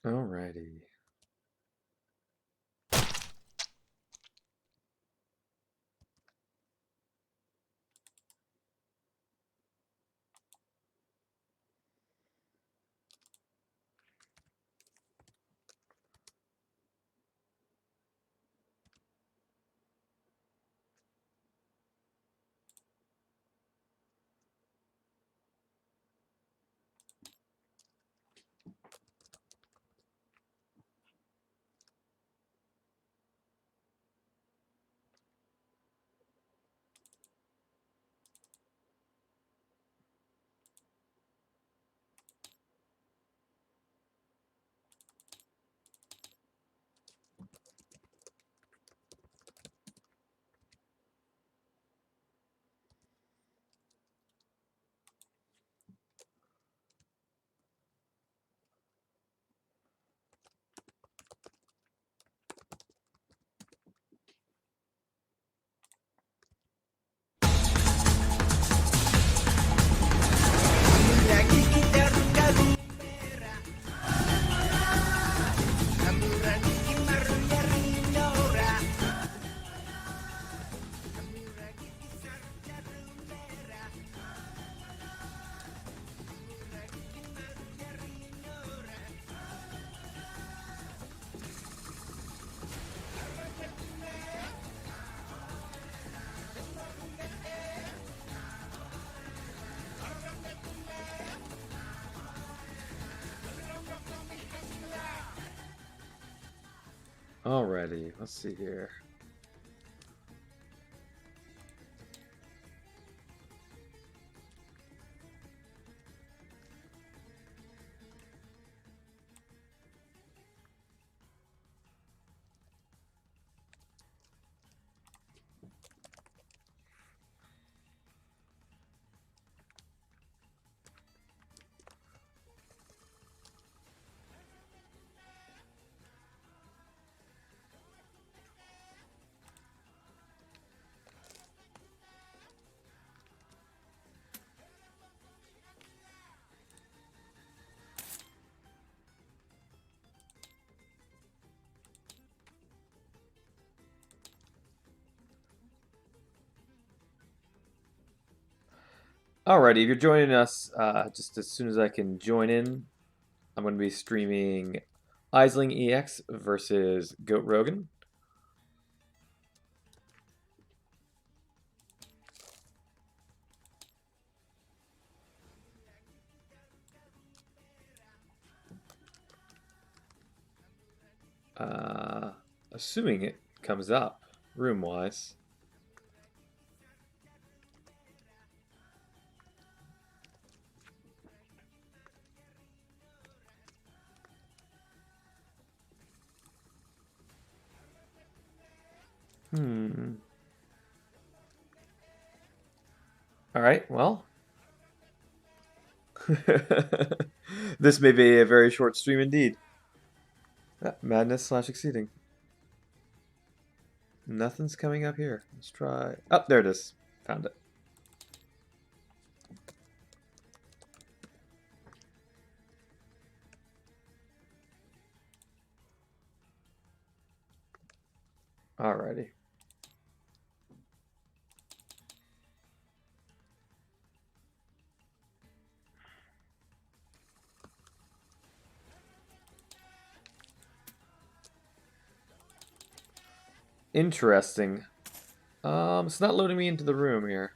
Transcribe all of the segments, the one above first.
Alrighty. Alrighty, let's see here. Alrighty, if you're joining us, just as soon as I can join in, I'm going to be streaming AislingEX versus GoatRogan. Assuming it comes up room-wise. All right, well. This may be a very short stream indeed. Madness / exceeding. Nothing's coming up here. Let's try. Oh, there it is. Found it. Alrighty. Interesting. It's not loading me into the room here.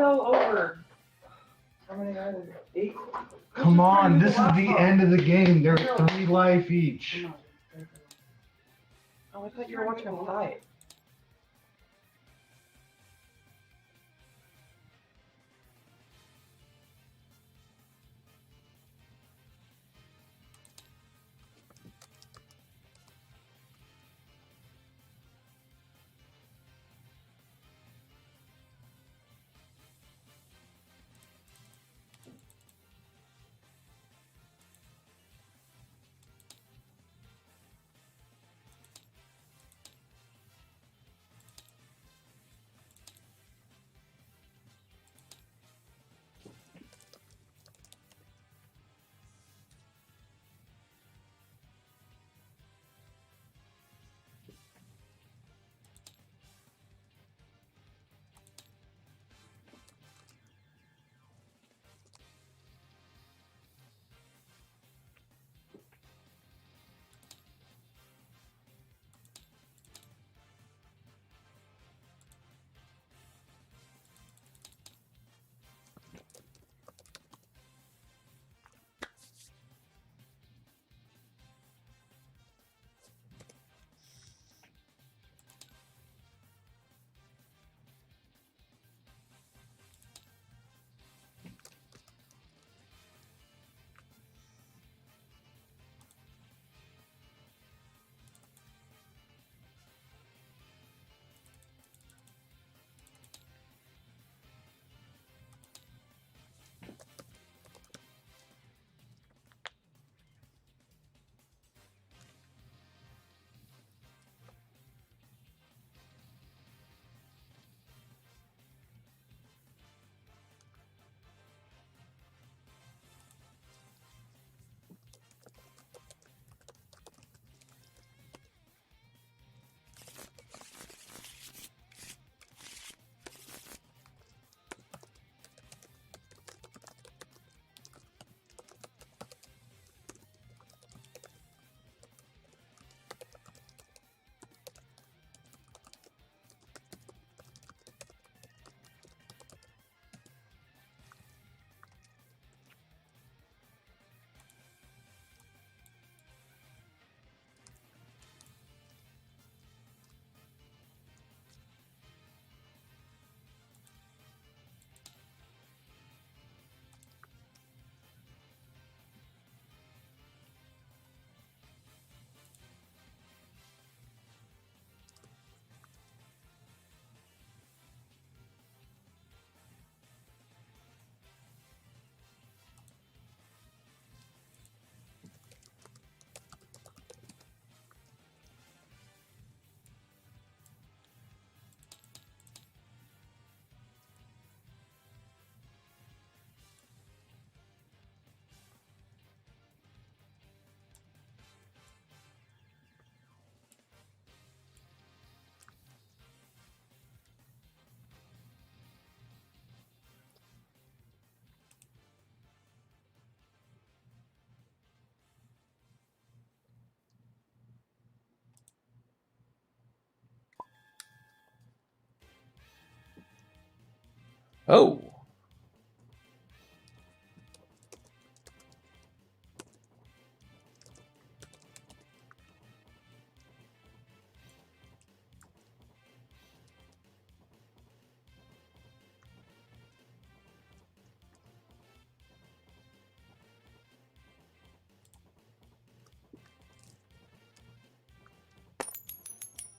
fell over. How many are there? 8? Come on, this is the end of the game. They're 3 life each. Oh, I thought you were watching them fight. Oh.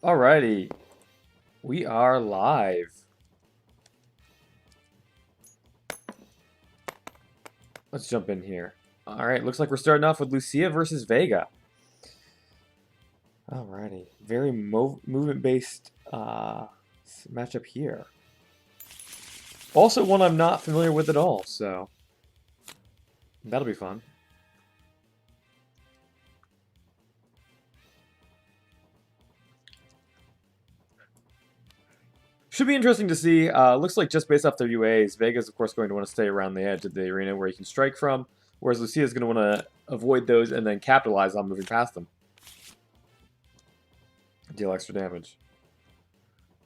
Alrighty. We are live. Let's jump in here. Alright, looks like we're starting off with Luciya versus Vega. Alrighty. Very movement-based matchup here. Also one I'm not familiar with at all, so that'll be fun. Should be interesting to see. Looks like just based off their UAs, Vega's of course going to want to stay around the edge of the arena where he can strike from, whereas Lucia's going to want to avoid those and then capitalize on moving past them. Deal extra damage.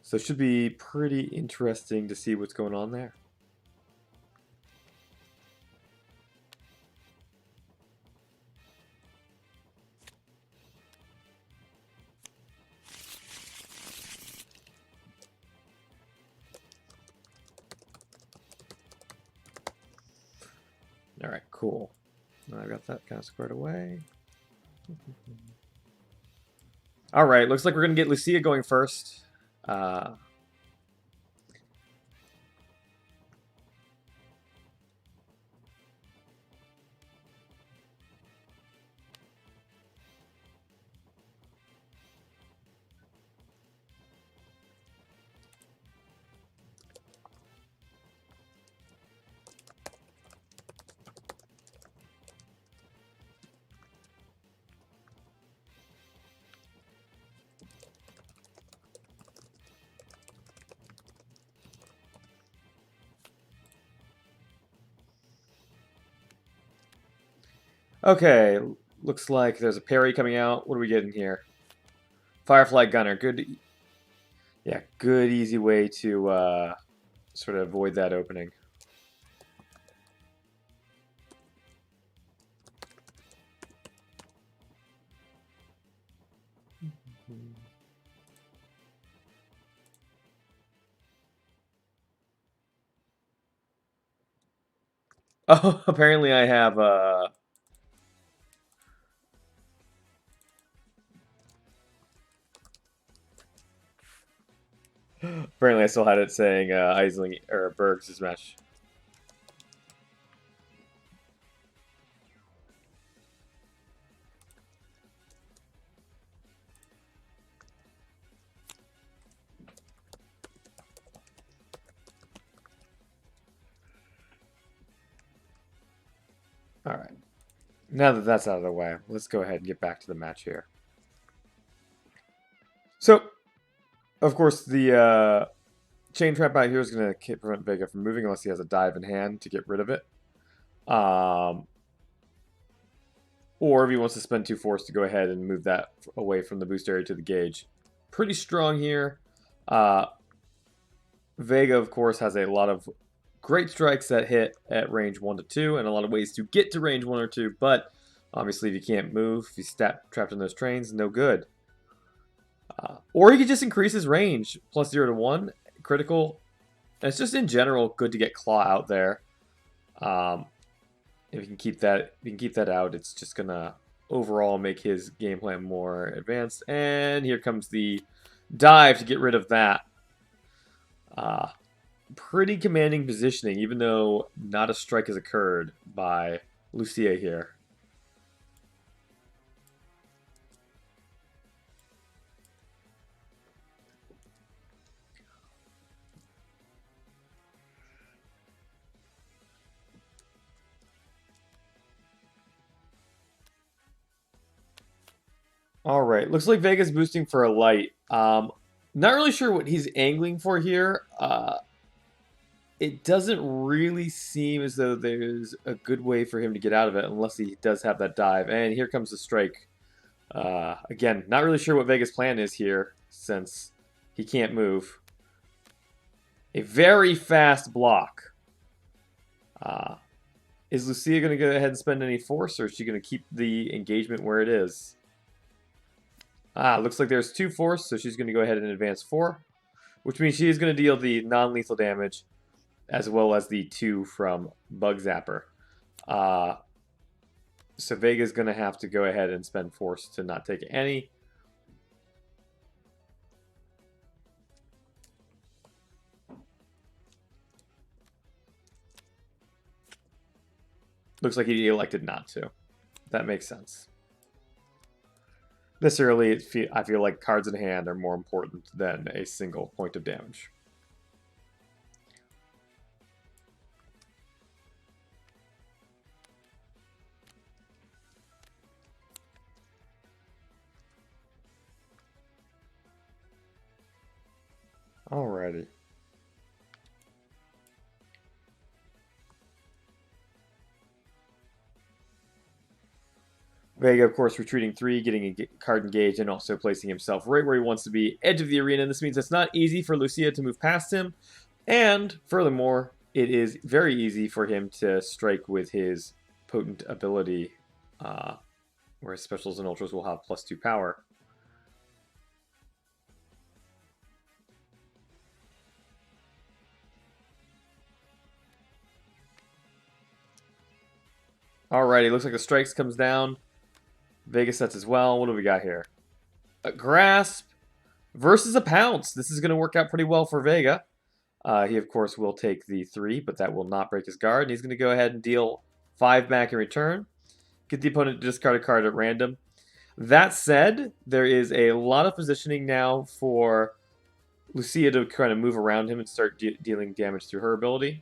So it should be pretty interesting to see what's going on there. Cool. I got that kind of squared away. All right, looks like we're going to get Luciya going first. Okay, looks like there's a parry coming out. What are we getting here? Firefly Gunner. Good. Yeah, good, easy way to sort of avoid that opening. Oh, apparently I have apparently I still had it saying Aisling or Berg's match. All right. Now that that's out of the way, let's go ahead and get back to the match here. So, of course, the chain trap out here is going to prevent Vega from moving unless he has a dive in hand to get rid of it. Or if he wants to spend 2 force to go ahead and move that away from the boost area to the gauge. Pretty strong here. Vega, of course, has a lot of great strikes that hit at range 1 to 2 and a lot of ways to get to range 1 or 2, but obviously if you can't move, if he's trapped in those trains, no good. Or he could just increase his range, plus 0 to 1, critical. And it's just in general good to get Claw out there. If you can keep that out, it's just gonna overall make his game plan more advanced. And here comes the dive to get rid of that. Pretty commanding positioning, even though not a strike has occurred by Luciya here. All right, looks like Vega's boosting for a light. Not really sure what he's angling for here. It doesn't really seem as though there's a good way for him to get out of it unless he does have that dive. And here comes the strike. Again, not really sure what Vega's plan is here since he can't move. A very fast block. Is Luciya going to go ahead and spend any force, or is she going to keep the engagement where it is? Looks like there's 2 force, so she's going to go ahead and advance 4, which means she is going to deal the non-lethal damage as well as the 2 from Bug Zapper. So Vega's going to have to go ahead and spend force to not take any. Looks like he elected not to. That makes sense. This early, I feel like cards in hand are more important than a single point of damage. Alrighty. Vega, of course, retreating 3, getting a card engaged, and also placing himself right where he wants to be, edge of the arena. And this means it's not easy for Luciya to move past him. And furthermore, it is very easy for him to strike with his potent ability, where his specials and ultras will have +2 power. Alrighty, looks like the strikes comes down. Vega sets as well. What do we got here? A grasp versus a pounce. This is going to work out pretty well for Vega. He, of course, will take the 3, but that will not break his guard. And he's going to go ahead and deal 5 back in return. Get the opponent to discard a card at random. That said, there is a lot of positioning now for Luciya to kind of move around him and start dealing damage through her ability.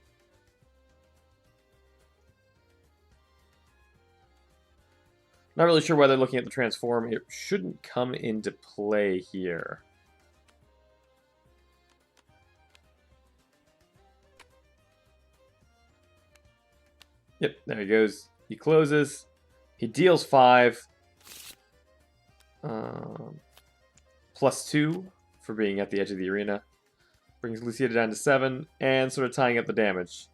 Not really sure whether looking at the transform, it shouldn't come into play here. Yep, there he goes. He closes. He deals 5. +2 for being at the edge of the arena. Brings Luciya down to 7 and sort of tying up the damage.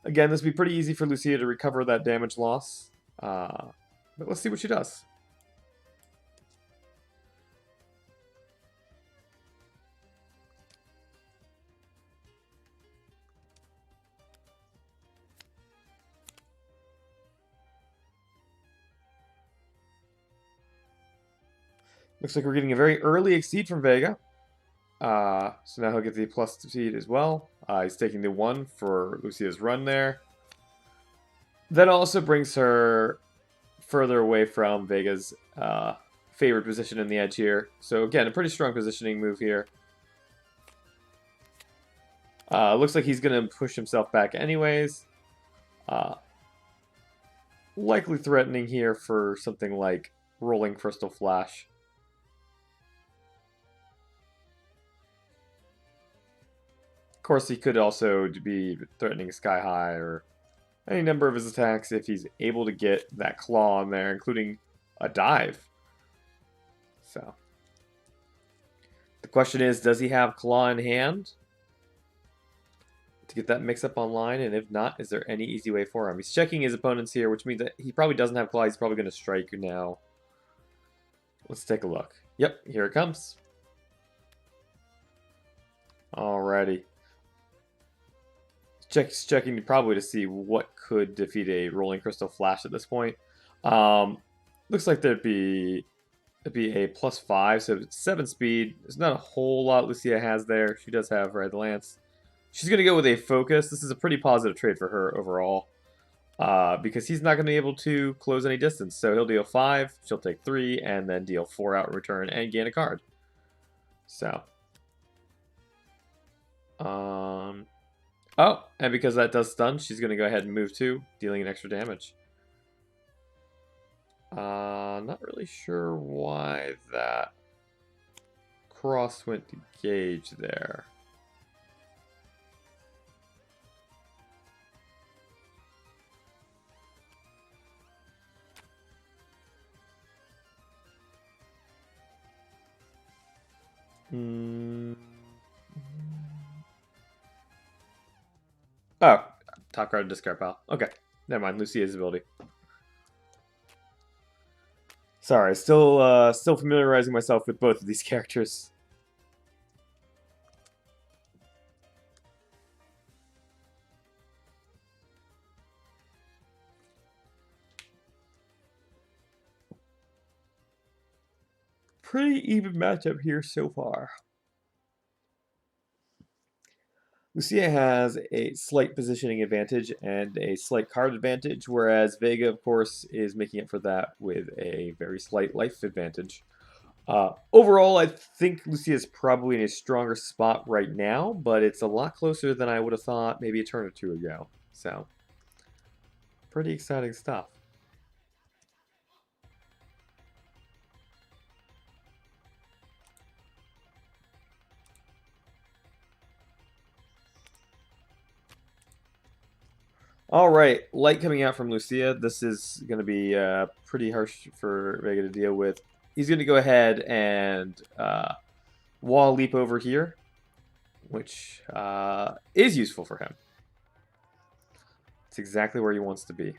Again, this would be pretty easy for Luciya to recover that damage loss. But let's see what she does. Looks like we're getting a very early exceed from Vega. So now he'll get the plus exceed as well. He's taking the 1 for Lucia's run there. That also brings her further away from Vega's favored position in the edge here. So again, a pretty strong positioning move here. Looks like he's going to push himself back anyways. Likely threatening here for something like Rolling Crystal Flash. Of course, he could also be threatening Sky High or any number of his attacks if he's able to get that claw in there, including a dive. So, the question is, does he have claw in hand to get that mix-up online? And if not, is there any easy way for him? He's checking his opponents here, which means that he probably doesn't have claw. He's probably going to strike now. Let's take a look. Yep, here it comes. Alrighty. Checking probably to see what could defeat a Rolling Crystal Flash at this point. Looks like it'd be a +5, so it's 7 speed. There's not a whole lot Luciya has there. She does have Red Lance. She's going to go with a focus. This is a pretty positive trade for her overall. Because he's not going to be able to close any distance. So he'll deal 5, she'll take 3, and then deal 4 out in return and gain a card. So. Oh, and because that does stun, she's going to go ahead and move 2, dealing an extra damage. Not really sure why that cross went to gauge there. Oh, top card discard pile. Okay, never mind. Luciya's ability. Sorry, still familiarizing myself with both of these characters. Pretty even matchup here so far. Luciya has a slight positioning advantage and a slight card advantage, whereas Vega, of course, is making up for that with a very slight life advantage. Overall, I think Luciya is probably in a stronger spot right now, but it's a lot closer than I would have thought maybe a turn or 2 ago. So, pretty exciting stuff. All right, light coming out from Luciya. This is going to be pretty harsh for Vega to deal with. He's going to go ahead and wall leap over here, which is useful for him. It's exactly where he wants to be.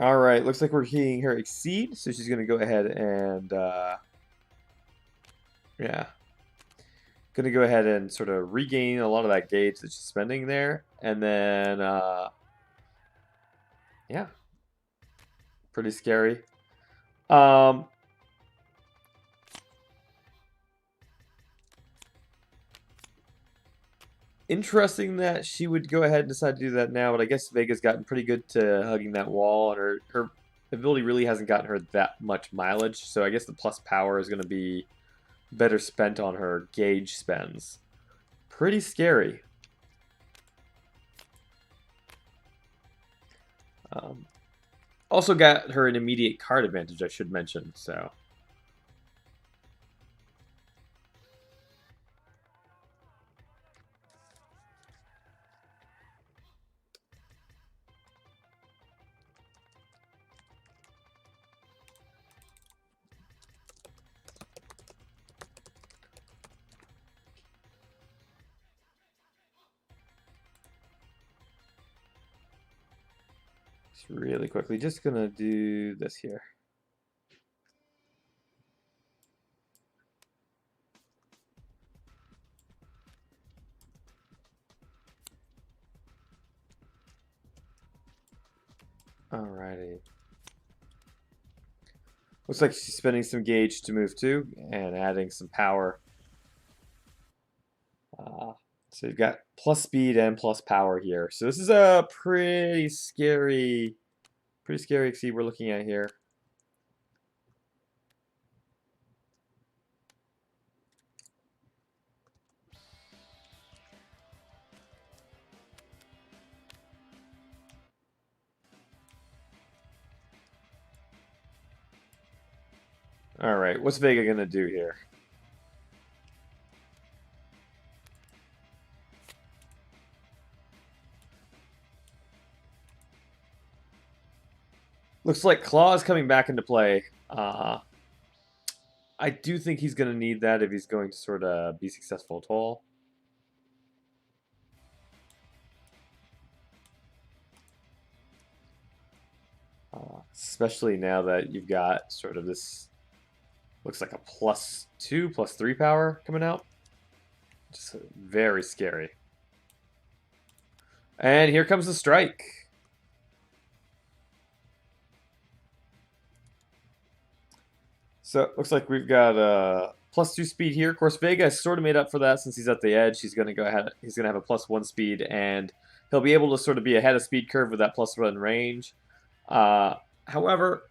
All right, looks like we're seeing her exceed, so she's gonna go ahead and yeah, gonna go ahead and sort of regain a lot of that gauge that she's spending there, and then yeah, pretty scary. Um, Interesting that she would go ahead and decide to do that now, but I guess Vega's gotten pretty good to hugging that wall, and her ability really hasn't gotten her that much mileage, so I guess the plus power is going to be better spent on her gauge spends. Pretty scary. Also got her an immediate card advantage, I should mention, so... really quickly, just gonna do this here. Alrighty. Looks like she's spending some gauge to move to and adding some power. So you've got plus speed and plus power here. So this is a pretty scary exceed we're looking at here. All right, what's Vega gonna do here? Looks like Claw is coming back into play. I do think he's gonna need that if he's going to sort of be successful at all. Especially now that you've got sort of this, looks like a +2, +3 power coming out. Just very scary. And here comes the strike. So it looks like we've got +2 speed here. Of course, Vega is sort of made up for that since he's at the edge. He's gonna go ahead. He's gonna have a +1 speed, and he'll be able to sort of be ahead of speed curve with that +1 range. However,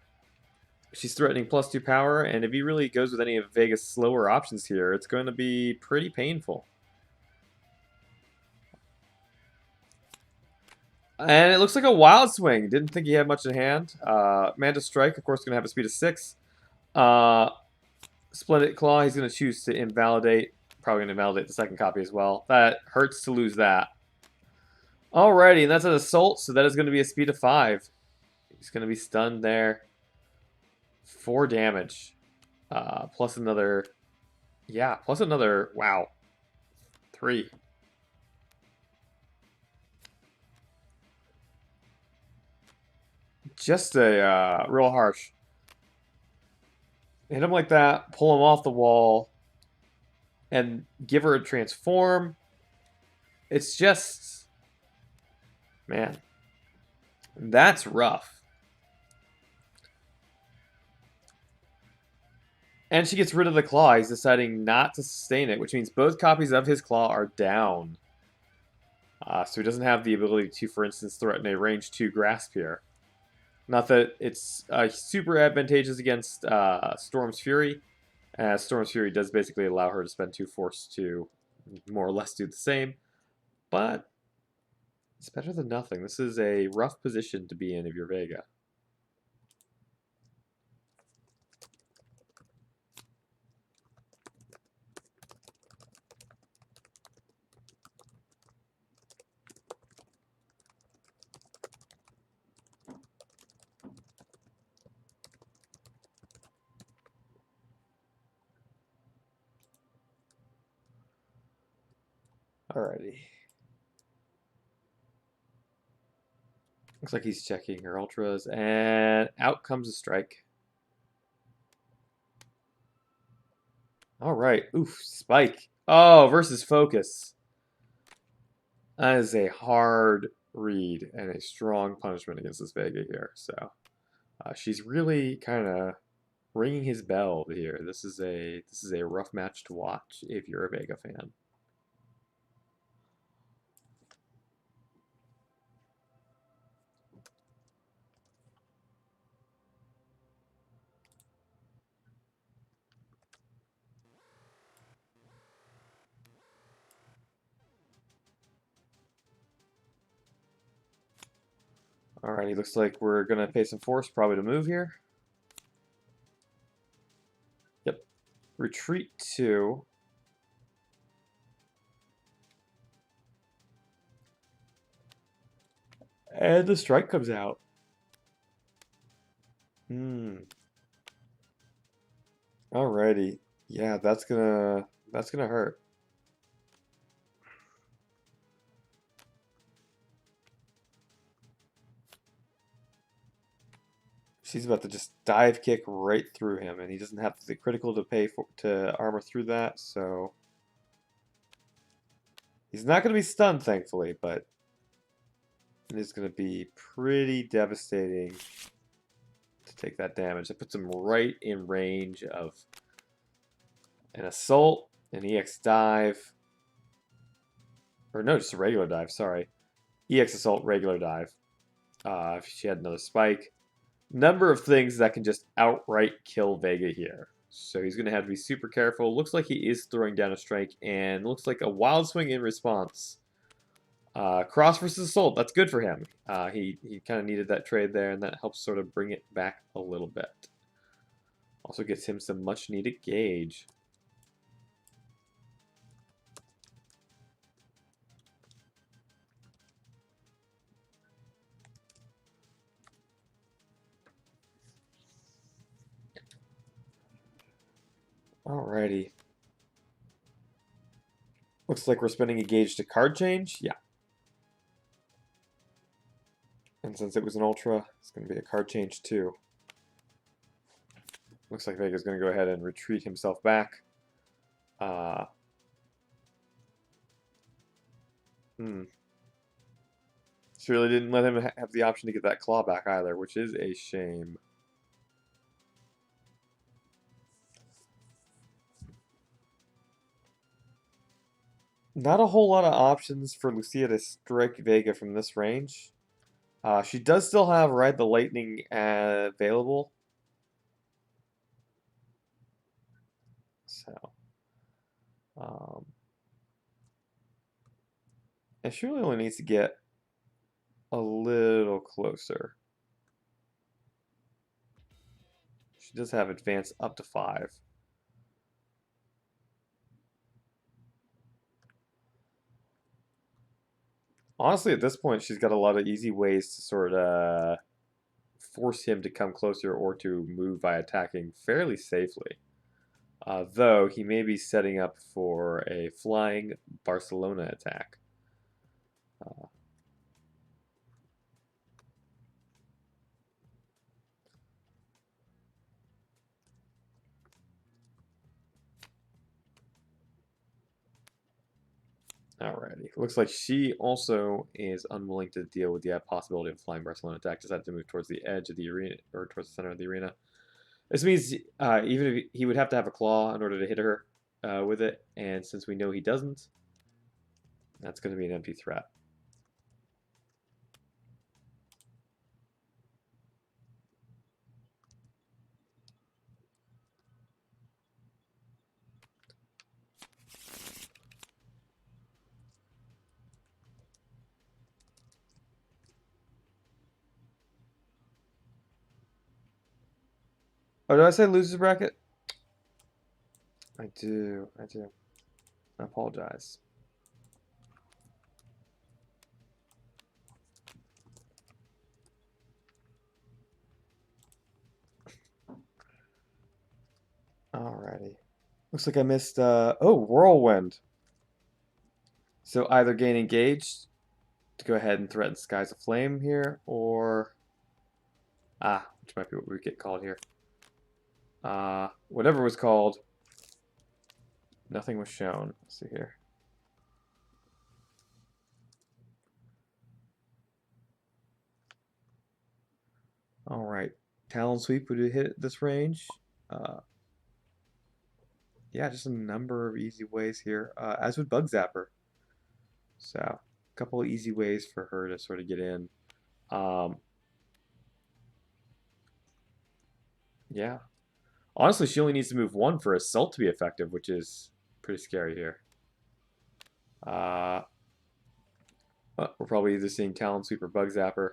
she's threatening +2 power, and if he really goes with any of Vega's slower options here, it's going to be pretty painful. And it looks like a wild swing. Didn't think he had much in hand. Manta Strike, of course, going to have a speed of 6. Splendid Claw, he's going to choose to invalidate. Probably going to invalidate the second copy as well. That hurts to lose that. Alrighty, and that's an Assault, so that is going to be a speed of 5. He's going to be stunned there. 4 damage. Plus another... Yeah, plus another... Wow. 3. Just a real harsh. Hit him like that, pull him off the wall, and give her a transform. It's just... Man. That's rough. And she gets rid of the claw. He's deciding not to sustain it, which means both copies of his claw are down. So he doesn't have the ability to, for instance, threaten a range 2 grasp here. Not that it's super advantageous against Storm's Fury, as Storm's Fury does basically allow her to spend 2 force to more or less do the same. But it's better than nothing. This is a rough position to be in if you're Vega. Alrighty. Looks like he's checking her ultras, and out comes a strike. All right. Oof, spike. Oh, versus focus. That is a hard read and a strong punishment against this Vega here. So she's really kind of ringing his bell here. This is a rough match to watch if you're a Vega fan. Alrighty, looks like we're gonna pay some force probably to move here. Yep. Retreat 2. And the strike comes out. Alrighty. Yeah, that's gonna hurt. She's about to just dive kick right through him, and he doesn't have the critical to pay for to armor through that, so he's not gonna be stunned, thankfully, but it is gonna be pretty devastating to take that damage. That puts him right in range of an assault, an EX dive, or no, just a regular dive, sorry. EX assault, regular dive. If she had another spike. Number of things that can just outright kill Vega here. So he's going to have to be super careful. Looks like he is throwing down a strike, and looks like a wild swing in response. Cross versus assault, that's good for him. He kind of needed that trade there, and that helps sort of bring it back a little bit. Also gets him some much needed gauge. Alrighty. Looks like we're spending a gauge to card change. Yeah. And since it was an ultra, it's going to be a card change too. Looks like Vega's going to go ahead and retreat himself back. She really didn't let him have the option to get that claw back either, which is a shame. Not a whole lot of options for Luciya to strike Vega from this range. She does still have Ride the Lightning available. So, and she really only needs to get a little closer. She does have advance up to 5. Honestly, at this point, she's got a lot of easy ways to sort of force him to come closer or to move by attacking fairly safely. Though he may be setting up for a flying Barcelona attack. Alrighty. Looks like she also is unwilling to deal with the possibility of flying Barcelona attack. Decided to move towards the edge of the arena, or towards the center of the arena. This means even if he would have to have a claw in order to hit her with it, and since we know he doesn't, that's going to be an empty threat. Oh, did I say losers bracket? I do. I apologize. Alrighty. Looks like I missed, oh, Whirlwind. So either gain engaged to go ahead and threaten Skies of Flame here, or which might be what we get called here. Whatever was called, nothing was shown. Let's see here. All right, Talon Sweep would hit this range. Yeah, just a number of easy ways here, as would Bug Zapper. So, a couple of easy ways for her to sort of get in. Yeah. Honestly, she only needs to move one for Assault to be effective, which is pretty scary here. We're probably either seeing Talon Sweep or Bug Zapper.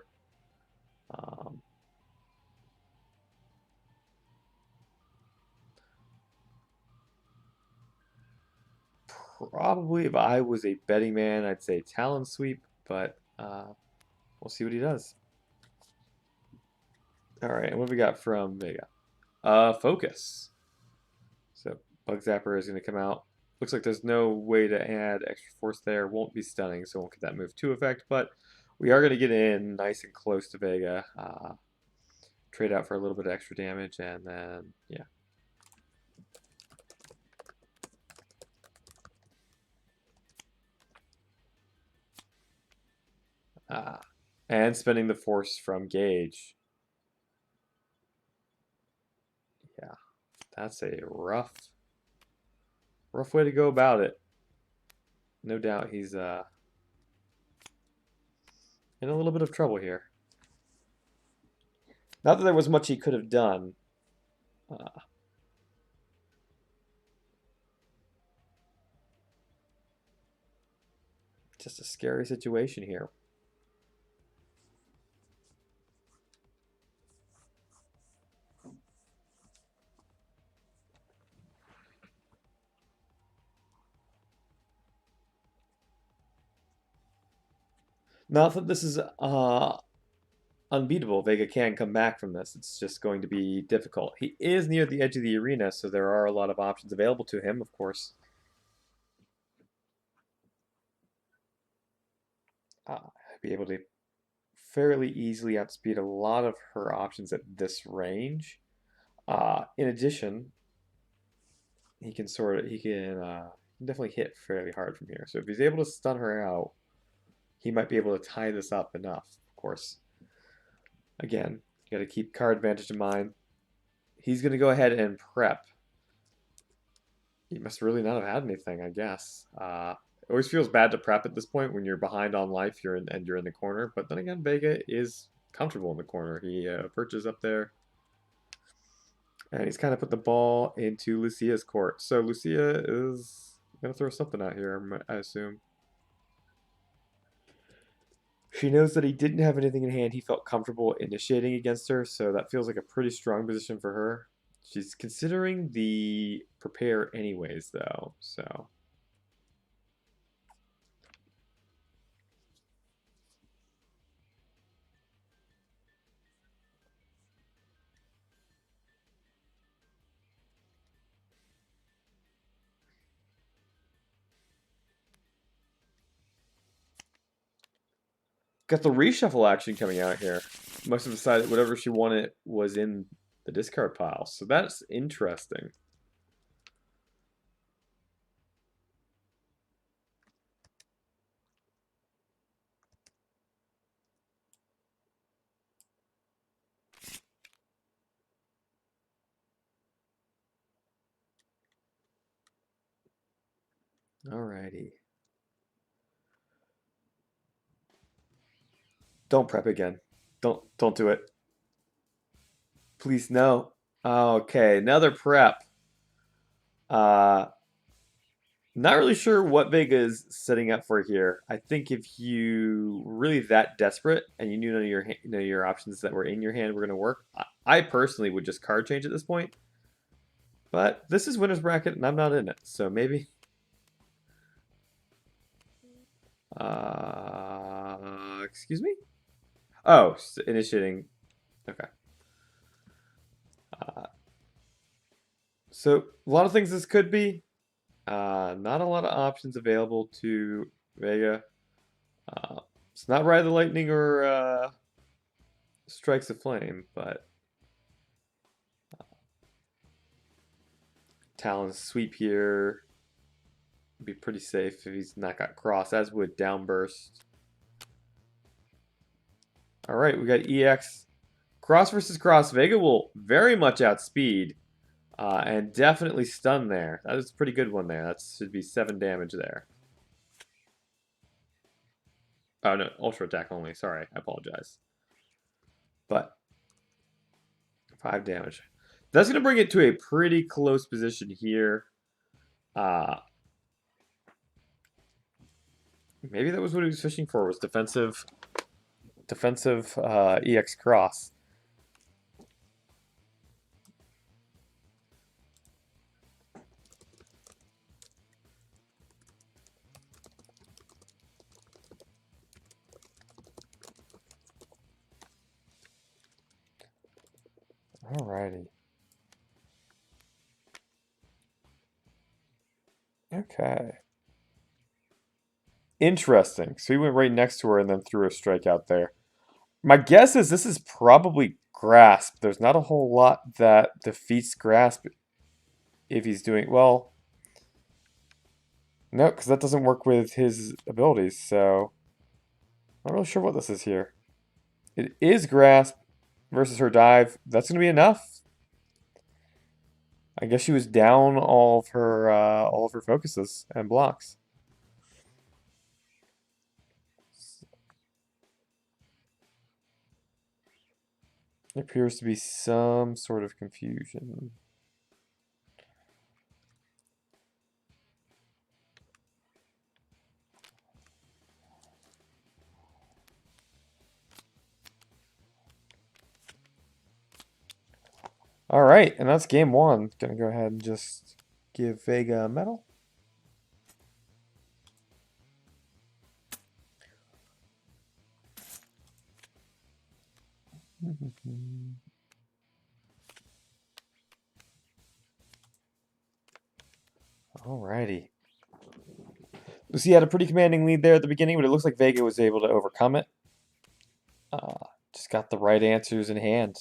Probably, if I was a betting man, I'd say Talon Sweep, but we'll see what he does. All right, and what have we got from Vega? Focus. So Bug Zapper is going to come out. Looks like there's no way to add extra force there. Won't be stunning, so won't get that move 2 effect, but we are going to get in nice and close to Vega. Trade out for a little bit of extra damage, and then, yeah. And spending the force from Gauge. Yeah, that's a rough way to go about it. No doubt he's in a little bit of trouble here. Not that there was much he could have done. Just a scary situation here. Not that this is unbeatable. Vega can come back from this. It's just going to be difficult. He is near the edge of the arena, so there are a lot of options available to him, of course. Be able to fairly easily outspeed a lot of her options at this range. In addition, he can definitely hit fairly hard from here. So if he's able to stun her out, he might be able to tie this up enough, of course. Again, you got to keep card advantage in mind. He's going to go ahead and prep. He must really not have had anything, I guess. It always feels bad to prep at this point when you're behind on life and you're in the corner. But then again, Vega is comfortable in the corner. He perches up there. And he's kind of put the ball into Luciya's court. So Luciya is going to throw something out here, I assume. She knows that he didn't have anything in hand he felt comfortable initiating against her, so that feels like a pretty strong position for her. She's considering the prepare anyways, though, so... Got the reshuffle action coming out here. Must have decided whatever she wanted was in the discard pile. So that's interesting. Alrighty. Don't prep again. Don't do it. Please no. Okay, another prep. Not really sure what Vega is setting up for here. I think if you were really that desperate and you knew none of your options that were in your hand were going to work, I personally would just card change at this point. But this is winner's bracket and I'm not in it, so maybe. Excuse me? Oh, initiating. Okay. So a lot of things this could be. Not a lot of options available to Vega. It's not Ride the Lightning or Strikes the Flame, but Talon's Sweep here would be pretty safe if he's not got Cross, as would Downburst. Alright, we got EX. Cross versus Cross. Vega will very much outspeed and definitely stun there. That is a pretty good one there. That should be 7 damage there. Oh no, Ultra Attack only. Sorry, I apologize. But 5 damage. That's going to bring it to a pretty close position here. Maybe that was what he was fishing for, was defensive EX Cross. Alrighty. Okay. Interesting. So he went right next to her and then threw a strike out there. My guess is this is probably Grasp. There's not a whole lot that defeats Grasp if he's doing well. No, because that doesn't work with his abilities, so I'm not really sure what this is here. It is Grasp versus her dive. That's gonna be enough. I guess she was down all of her focuses and blocks. There appears to be some sort of confusion. All right, and that's game 1. Gonna go ahead and just give Vega a medal. Alrighty. Luciya had a pretty commanding lead there at the beginning, but it looks like Vega was able to overcome it. Just got the right answers in hand.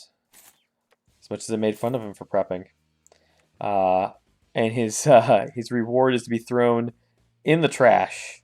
As much as I made fun of him for prepping. And his reward is to be thrown in the trash.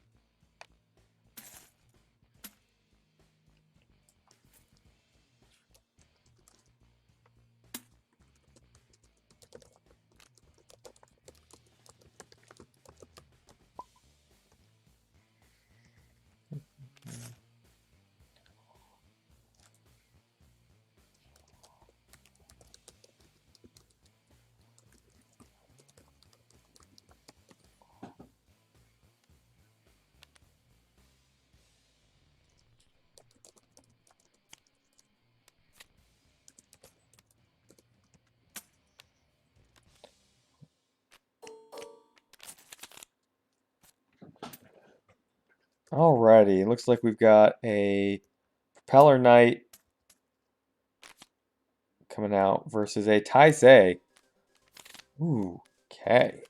Alrighty, looks like we've got a Propeller Knight coming out versus a Taisei. Ooh, okay.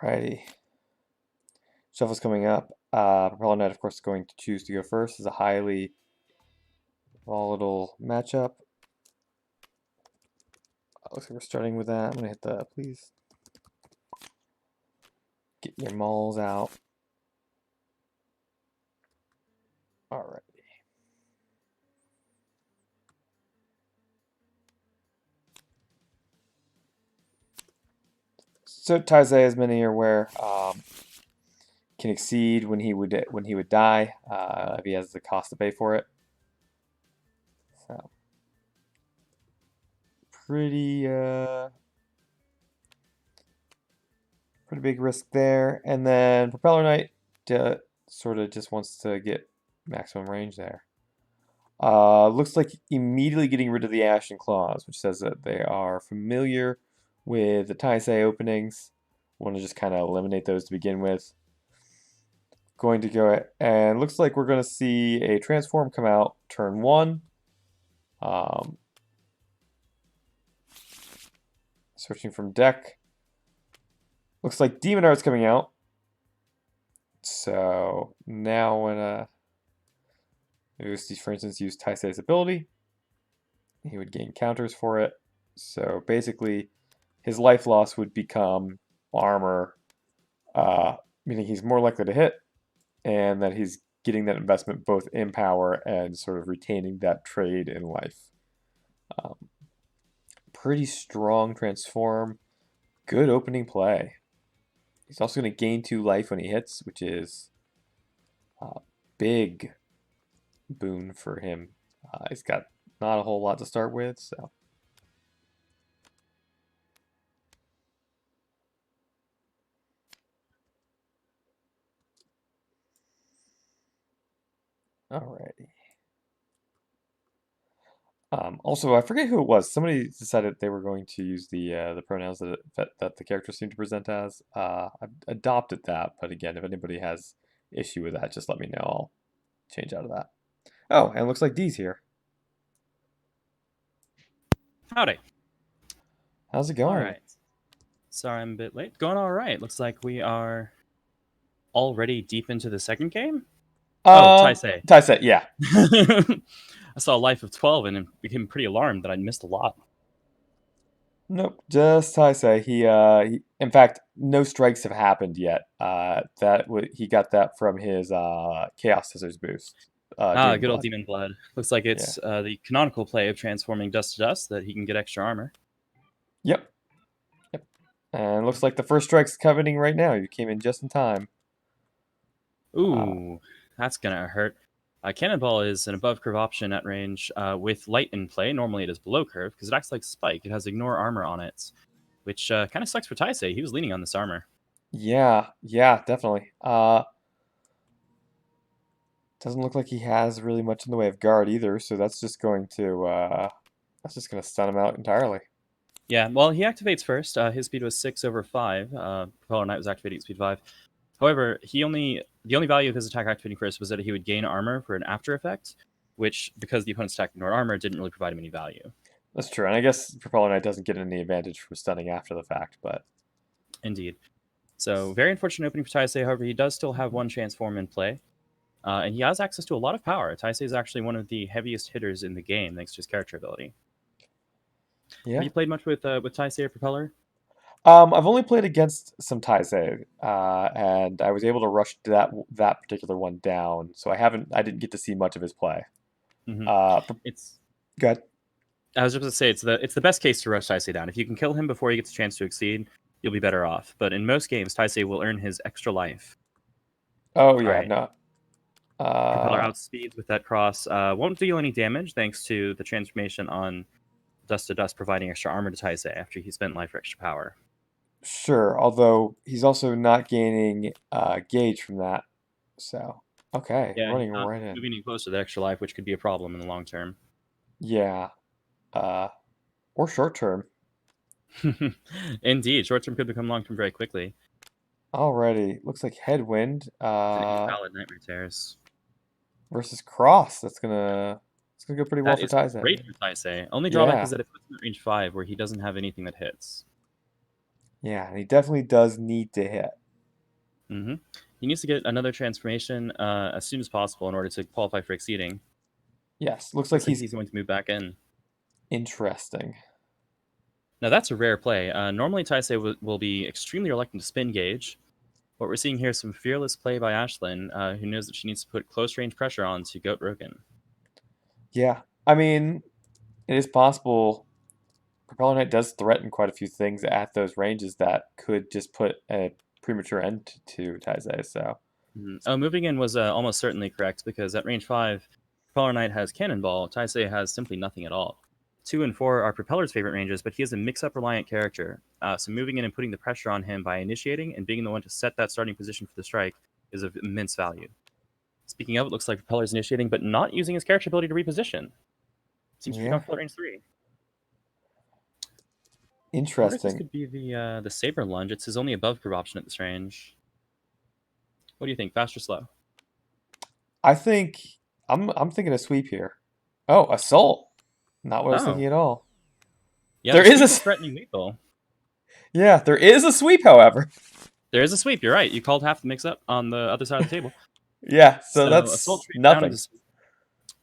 Alrighty. Shuffle's coming up. Propeller Knight, of course, is going to choose to go first. This is a highly volatile matchup. Looks like we're starting with that. I'm going to hit the please. Get your mauls out. Alrighty. So Taisei, as many are aware, can exceed when he would die if he has the cost to pay for it. So pretty Pretty big risk there. And then Propeller Knight sort of just wants to get maximum range there. Looks like immediately getting rid of the Ashen Claws, which says that they are familiar with the Taisei openings. Want to just kind of eliminate those to begin with. Going to go and looks like we're going to see a transform come out turn 1. Searching from deck. Looks like Demon Art's coming out. So now when for instance, use Taisei's ability, he would gain counters for it. So basically, his life loss would become armor, meaning he's more likely to hit, and that he's getting that investment both in power and sort of retaining that trade in life. Pretty strong transform. Good opening play. He's also going to gain 2 life when he hits, which is a big boon for him. He's got not a whole lot to start with, so. Alrighty. Also, I forget who it was. Somebody decided they were going to use the pronouns that the characters seem to present as. I've adopted that, but again, if anybody has issue with that, just let me know. I'll change out of that. Oh, and it looks like Dee's here. Howdy. How's it going? All right. Sorry I'm a bit late. Going all right. Looks like we are already deep into the second game. Taisei. Taisei, yeah. I saw a life of 12 and became pretty alarmed that I'd missed a lot. Nope, just Taisei. He in fact, no strikes have happened yet. He got that from his Chaos Scissors boost. Good old Demon Blood. Looks like it's the canonical play of transforming dust to dust that he can get extra armor. Yep. And looks like the first strike's coveting right now. You came in just in time. Ooh, that's gonna hurt. Cannonball is an above curve option at range with light in play. Normally it is below curve because it acts like Spike. It has ignore armor on it, which kind of sucks for Taisei. He was leaning on this armor. Yeah, definitely. Doesn't look like he has really much in the way of guard either, so that's just going to stun him out entirely. Yeah, well, he activates first. His speed was 6/5. Propeller Knight was activating at speed 5. However, the only value of his attack activating first was that he would gain armor for an after effect, which, because the opponent's attack ignored armor, didn't really provide him any value. That's true, and I guess Propeller Knight doesn't get any advantage from stunning after the fact, but... Indeed. So, very unfortunate opening for Taisei. However, he does still have one transform in play, and he has access to a lot of power. Taisei is actually one of the heaviest hitters in the game, thanks to his character ability. Yeah. Have you played much with Taisei or Propeller? I've only played against some Taisei, and I was able to rush that particular one down, so I didn't get to see much of his play. Mm-hmm. Good. I was just going to say it's the best case to rush Taisei down. If you can kill him before he gets a chance to exceed, you'll be better off. But in most games, Taisei will earn his extra life. Oh yeah, right. no. Propeller outspeeds with that cross. Won't deal any damage thanks to the transformation on Dust to Dust, providing extra armor to Taisei after he spent life for extra power. Sure, although he's also not gaining gauge from that. So, okay, Yeah, running right in. Moving in close to the extra life, which could be a problem in the long term. Yeah. Or short term. Indeed, short term could become long term very quickly. Alrighty, looks like Headwind Invalid Nightmare Tears versus Cross. It's gonna go pretty well for Taisei. Great for Taisei. Only drawback is that it puts him at range 5, where he doesn't have anything that hits. Yeah, and he definitely does need to hit. Mm-hmm. He needs to get another transformation as soon as possible in order to qualify for exceeding. Yes, looks like he's going to move back in. Interesting. Now that's a rare play. Normally Taisei will be extremely reluctant to spin gauge. What we're seeing here is some fearless play by Aislinn, who knows that she needs to put close range pressure on to GoatRogan. Yeah, I mean, it is possible. Propeller Knight does threaten quite a few things at those ranges that could just put a premature end to Taisei. So, moving in was almost certainly correct because at range 5, Propeller Knight has Cannonball. Taisei has simply nothing at all. 2 and 4 are Propeller's favorite ranges, but he is a mix-up reliant character. So moving in and putting the pressure on him by initiating and being the one to set that starting position for the strike is of immense value. Speaking of, it looks like Propeller's initiating, but not using his character ability to reposition. Seems pretty Yeah. comfortable at range 3. I wonder if this Interesting. could be the Saber Lunge. It's his only above curve option at this range. What do you think? Fast or slow? I think I'm thinking a sweep here. Oh, assault. Not what I was thinking Oh. at all. Yeah, There the is sweep a is threatening lethal. Yeah, there is a sweep, however. There is a sweep. You're right. You called half the mix-up on the other side of the table. Yeah, so So that's assault trade down nothing. into sweep.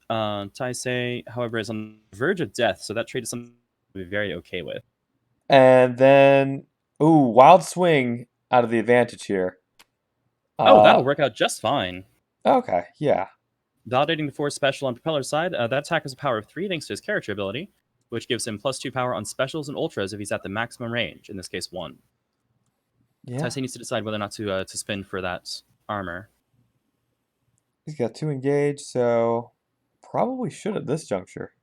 Taisei, however, is on the verge of death, so that trade is something to be very okay with. And then, ooh, wild swing out of the advantage here. Oh, that'll work out just fine. Okay, yeah. Validating the force special on Propeller's side, that attack has a power of 3 thanks to his character ability, which gives him +2 power on specials and ultras if he's at the maximum range, in this case 1. Yeah, Taisei needs to decide whether or not to spin for that armor. he's got 2 engaged, so probably should at this juncture.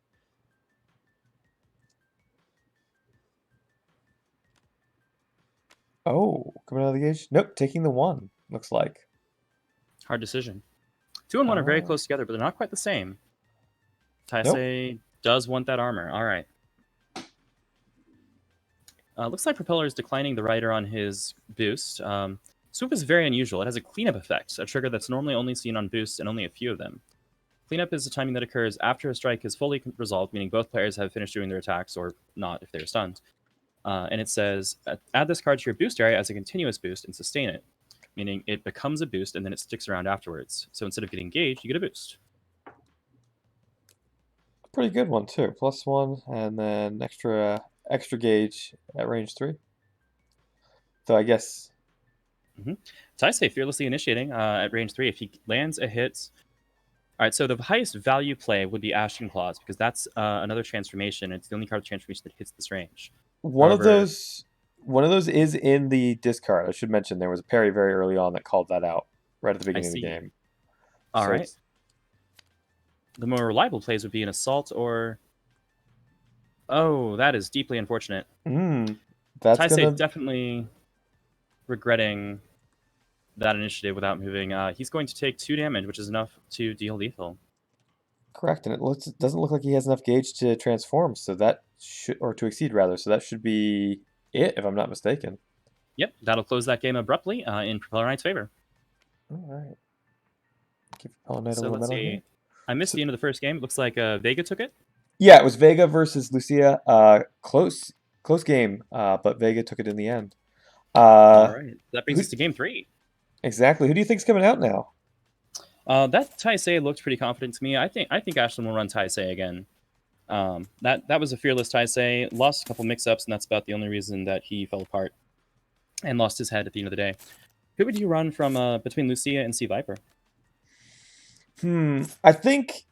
Oh, coming out of the gauge? Nope, taking the 1, looks like. Hard decision. 2 and 1 are very Oh. close together, but they're not quite the same. Nope. Taisei does want that armor. All right. Looks like Propeller is declining the rider on his boost. Swoop is very unusual. It has a cleanup effect, a trigger that's normally only seen on boosts and only a few of them. Cleanup is the timing that occurs after a strike is fully resolved, meaning both players have finished doing their attacks, or not if they're stunned. And it says, add this card to your boost area as a continuous boost and sustain it, meaning it becomes a boost and then it sticks around afterwards. So instead of getting engaged, you get a boost. Pretty good one too. +1 and then extra gauge at range 3. So I guess Taisei fearlessly initiating at range 3. If he lands a hit. All right, so the highest value play would be Ashen Claws because that's another transformation. It's the only card transformation that hits this range. one However, of those is in the discard. I should mention there was a parry very early on that called that out right at the beginning of the see. game. All So right. it's- The more reliable plays would be an assault or. Oh, that is deeply unfortunate. That's Taisei gonna definitely regretting that initiative without moving. He's going to take 2 damage, which is enough to deal lethal. correct, and doesn't look like he has enough gauge to transform, so that should, or to exceed rather, so that should be it if I'm not mistaken. Yep, that'll close that game abruptly in Propeller Knight's favor. All right. Give Propeller Knight a So little let's medal see. here. I missed the end of the first game. It looks like Vega took it. Yeah, it was Vega versus Luciya. Close game, but Vega took it in the end. All right. That brings who- us to game 3. Exactly. Who do you think's coming out now? That Taisei looked pretty confident to me. I think Ashlyn will run Taisei again. That was a fearless Taisei. Lost a couple mix-ups, and that's about the only reason that he fell apart and lost his head at the end of the day. Who would you run from between Luciya and Sea Viper? I think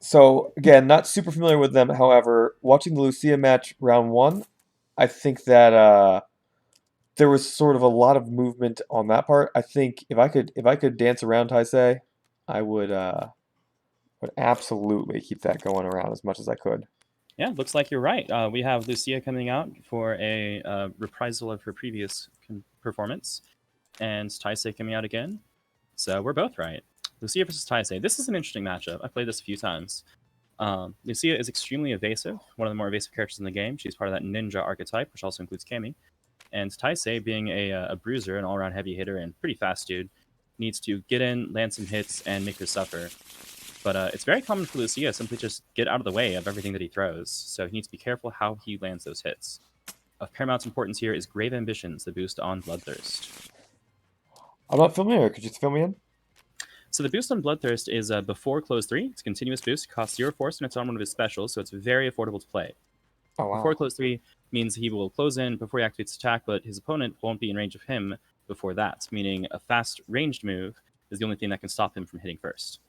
so. Again, not super familiar with them. However, watching the Luciya match round 1, I think that there was sort of a lot of movement on that part. I think if I could dance around Taisei, I would absolutely keep that going around as much as I could. Yeah, looks like you're right. We have Luciya coming out for a reprisal of her previous performance, and Taisei coming out again. So we're both right. Luciya versus Taisei. This is an interesting matchup. I've played this a few times. Luciya is extremely evasive, one of the more evasive characters in the game. She's part of that ninja archetype, which also includes Kami. And Taisei, being a bruiser, an all-around heavy hitter, and pretty fast dude, needs to get in, land some hits, and make her suffer. But it's very common for Luciya simply just get out of the way of everything that he throws, so he needs to be careful how he lands those hits. Of paramount importance here is Grave Ambitions, the boost on Bloodthirst. I'm not familiar. Could you fill me in? So the boost on Bloodthirst is before close 3. It's a continuous boost, costs 0 force, and it's on one of his specials, so it's very affordable to play. Oh wow. Before close 3 means he will close in before he activates attack, but his opponent won't be in range of him before that, meaning a fast ranged move is the only thing that can stop him from hitting first.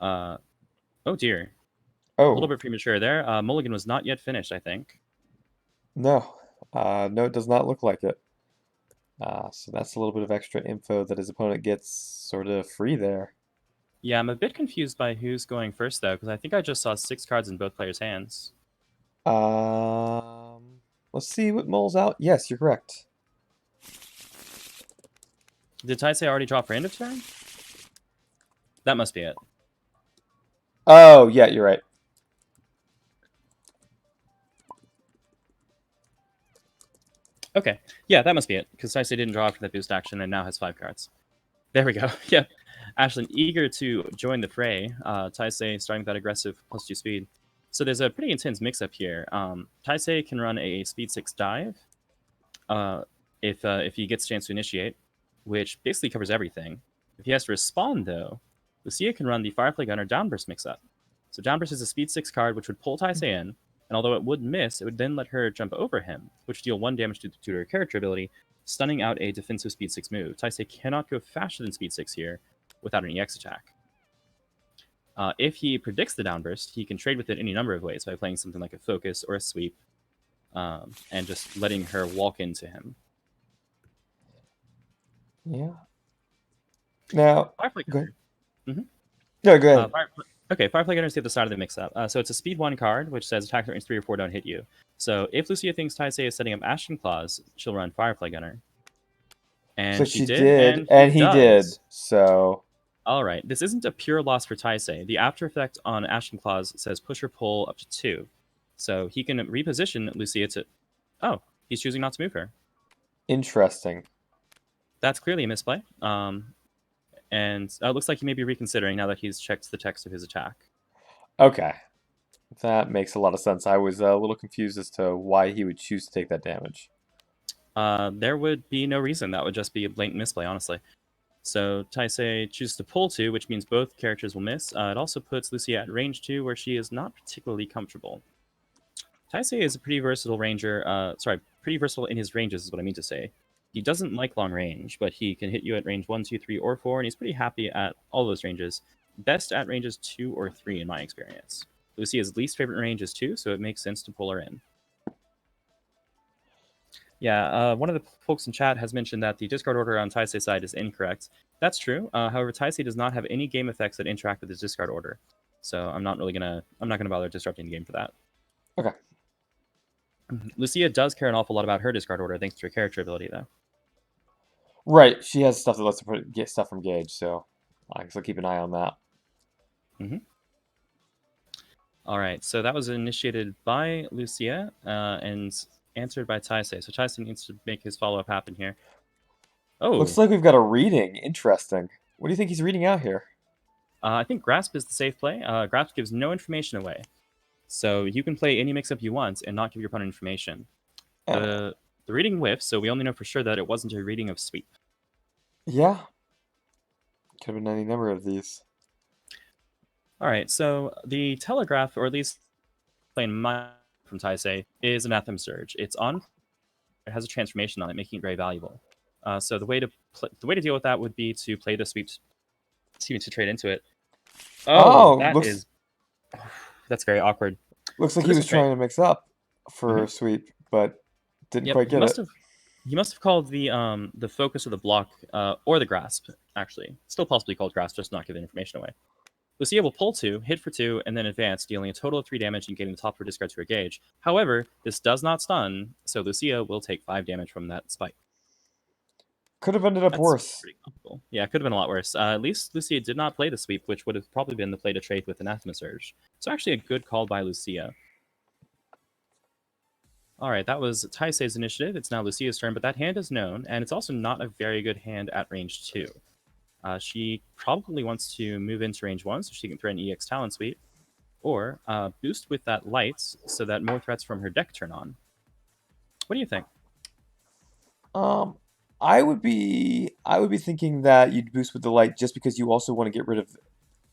Oh dear. A little bit premature there. Mulligan was not yet finished, I think. No. No, it does not look like it. So that's a little bit of extra info that his opponent gets sort of free there. Yeah, I'm a bit confused by who's going first, though, because I think I just saw 6 cards in both players' hands. Let's see what Mole's out. Yes, you're correct. Did Taisei already draw for end of turn? That must be it. Oh, yeah, you're right. Okay, yeah, that must be it, because Taisei didn't draw after that boost action and now has 5 cards. There we go. Yep. Ashlyn, eager to join the fray. Taisei starting with that aggressive +2 speed. So there's a pretty intense mix-up here. Taisei can run a speed 6 dive if he gets a chance to initiate, which basically covers everything. If he has to respond, though, Luciya can run the Firefly Gunner Downburst mix-up. So Downburst is a speed 6 card which would pull Taisei in, and although it would miss, it would then let her jump over him, which would deal 1 damage to her character ability, stunning out a defensive speed 6 move. Taisei cannot go faster than speed 6 here without an EX attack. If he predicts the downburst, he can trade with it any number of ways by playing something like a focus or a sweep, and just letting her walk into him. Yeah. Now, Firefly go ahead. Gunner. No, go ahead. Firefly Gunner is the other side of the mix-up. So it's a speed 1 card, which says attack range 3 or 4 don't hit you. So if Luciya thinks Taisei is setting up Ashen Claws, she'll run Firefly Gunner. And So she did, and and he did. does. So All right, this isn't a pure loss for Taisei. The after effect on Ashen Claws says push or pull up to 2. So he can reposition Luciya to... Oh, he's choosing not to move her. interesting. That's clearly a misplay. And it looks like he may be reconsidering now that he's checked the text of his attack. Okay. That makes a lot of sense. I was a little confused as to why he would choose to take that damage. There would be no reason. That would just be a blatant misplay, honestly. So Taisei chooses to pull 2, which means both characters will miss. It also puts Luciya at range 2, where she is not particularly comfortable. Taisei is a pretty versatile ranger. Pretty versatile in his ranges is what I mean to say. He doesn't like long range, but he can hit you at range 1, 2, 3, or 4, and he's pretty happy at all those ranges. Best at ranges 2 or 3 in my experience. Lucia's least favorite range is 2, so it makes sense to pull her in. Yeah, one of the folks in chat has mentioned that the discard order on Taisei's side is incorrect. That's true. However, Taisei does not have any game effects that interact with his discard order, so I'm not gonna bother disrupting the game for that. Okay. Luciya does care an awful lot about her discard order thanks to her character ability, though. Right. She has stuff that lets her get stuff from Gage, so I guess I'll keep an eye on that. All right, so that was initiated by Luciya and answered by Taisei. So Taisei needs to make his follow-up happen here. Oh, Looks like we've got a reading. Interesting. What do you think he's reading out here? I think Grasp is the safe play. Grasp gives no information away. So you can play any mix-up you want and not give your opponent information. The reading whiffs, so we only know for sure that it wasn't a reading of Sweep. Yeah. Could have been any number of these. All right, so the Telegraph, or at least playing my from Taisei, is Anathema Surge. It's on. It has a transformation on it, making it very valuable. So the way to deal with that would be to play the Sweep. To trade into it. That's very awkward. Looks like he was trying to mix up for Sweep, but didn't quite get it. He must have called the focus of the block or the grasp, actually. Still possibly called grasp, just not giving information away. Luciya will pull 2, hit for 2, and then advance, dealing a total of 3 damage and getting the top of her discard to her gauge. However, this does not stun, so Luciya will take 5 damage from that spike. Could have ended up worse. Yeah, it could have been a lot worse. At least Luciya did not play the Sweep, which would have probably been the play to trade with Anathema Surge. So actually a good call by Luciya. Alright, that was Taisei's initiative. It's now Lucia's turn, but that hand is known, and it's also not a very good hand at range 2. She probably wants to move into range 1 so she can threaten EX Talent Sweep, or boost with that light so that more threats from her deck turn on. What do you think? I would be thinking that you'd boost with the light just because you also want to get rid of.